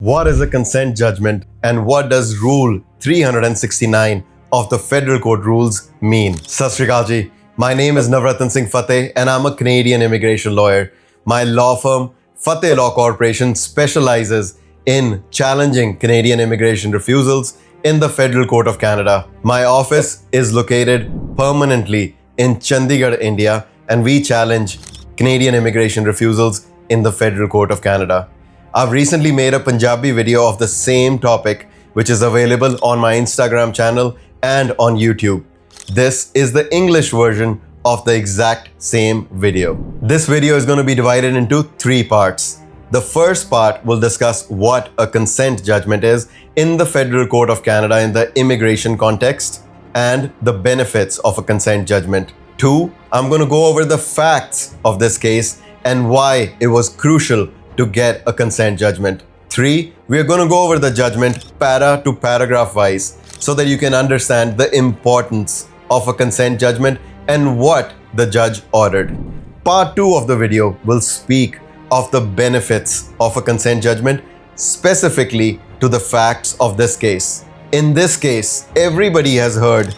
What is a consent judgment and what does Rule 369 of the Federal Court Rules mean? Sat Shri Akal ji. My name is Navratan Singh Fateh and I'm a Canadian immigration lawyer. My law firm, Fateh Law Corporation, specializes in challenging Canadian immigration refusals in the Federal Court of Canada. My office is located permanently in Chandigarh, India, and we challenge Canadian immigration refusals in the Federal Court of Canada. I've recently made a Punjabi video of the same topic, which is available on my Instagram channel and on YouTube. This is the English version of the exact same video. This video is going to be divided into 3 parts. The first part will discuss what a consent judgment is in the Federal Court of Canada in the immigration context and the benefits of a consent judgment. 2, I'm going to go over the facts of this case and why it was crucial to get a consent judgment. 3, we are going to go over the judgment para to paragraph wise so that you can understand the importance of a consent judgment and what the judge ordered. Part 2 of the video will speak of the benefits of a consent judgment, specifically to the facts of this case. In this case, everybody has heard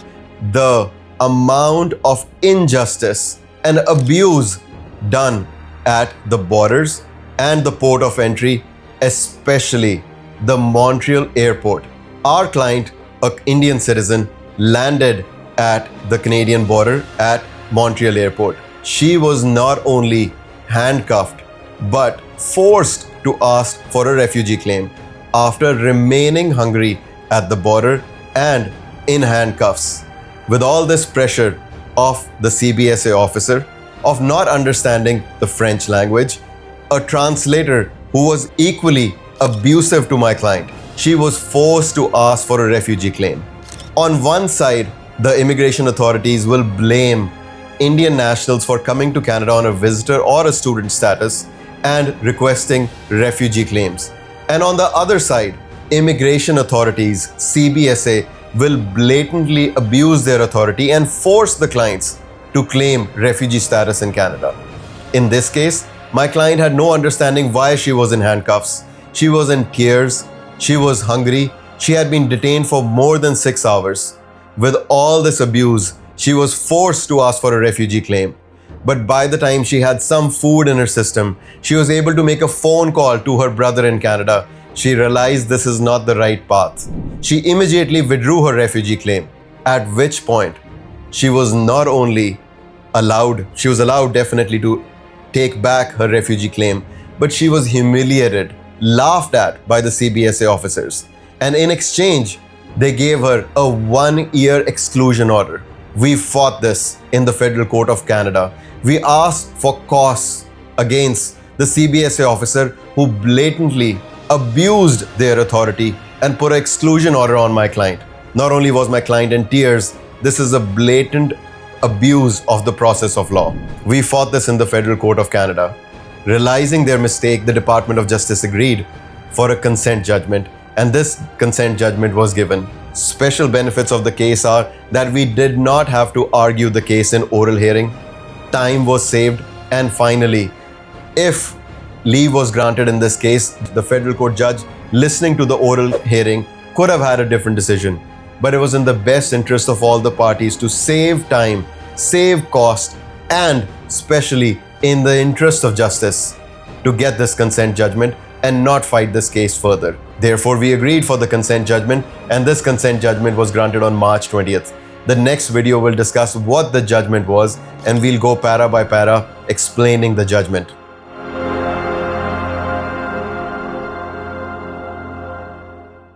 the amount of injustice and abuse done at the borders and the port of entry, especially the Montreal airport. Our client, an Indian citizen, landed at the Canadian border at Montreal airport. She was not only handcuffed but forced to ask for a refugee claim after remaining hungry at the border and in handcuffs. With all this pressure of the CBSA officer, of not understanding the French language, a translator who was equally abusive to my client, she was forced to ask for a refugee claim. On one side, the immigration authorities will blame Indian nationals for coming to Canada on a visitor or a student status and requesting refugee claims. And on the other side, immigration authorities, CBSA, will blatantly abuse their authority and force the clients to claim refugee status in Canada. In this case, my client had no understanding why she was in handcuffs. She was in tears. She was hungry. She had been detained for more than 6 hours. With all this abuse, she was forced to ask for a refugee claim. But by the time she had some food in her system, she was able to make a phone call to her brother in Canada. She realized this is not the right path. She immediately withdrew her refugee claim, at which point she was not only allowed, she was allowed definitely to take back her refugee claim, but she was humiliated, laughed at by the CBSA officers. And in exchange, they gave her a 1-year exclusion order. We fought this in the Federal Court of Canada. We asked for costs against the CBSA officer who blatantly abused their authority and put an exclusion order on my client. Not only was my client in tears, this is a blatant abuse of the process of law. We fought this in the Federal Court of Canada. Realizing their mistake, the Department of Justice agreed for a consent judgment, and this consent judgment was given. Special benefits of the case are that we did not have to argue the case in oral hearing. Time was saved, and finally, if leave was granted in this case, the federal court judge listening to the oral hearing could have had a different decision. But it was in the best interest of all the parties to save time, save cost, and especially in the interest of justice to get this consent judgment and not fight this case further. Therefore, we agreed for the consent judgment, and this consent judgment was granted on March 20th. The next video will discuss what the judgment was, and we'll go para by para explaining the judgment.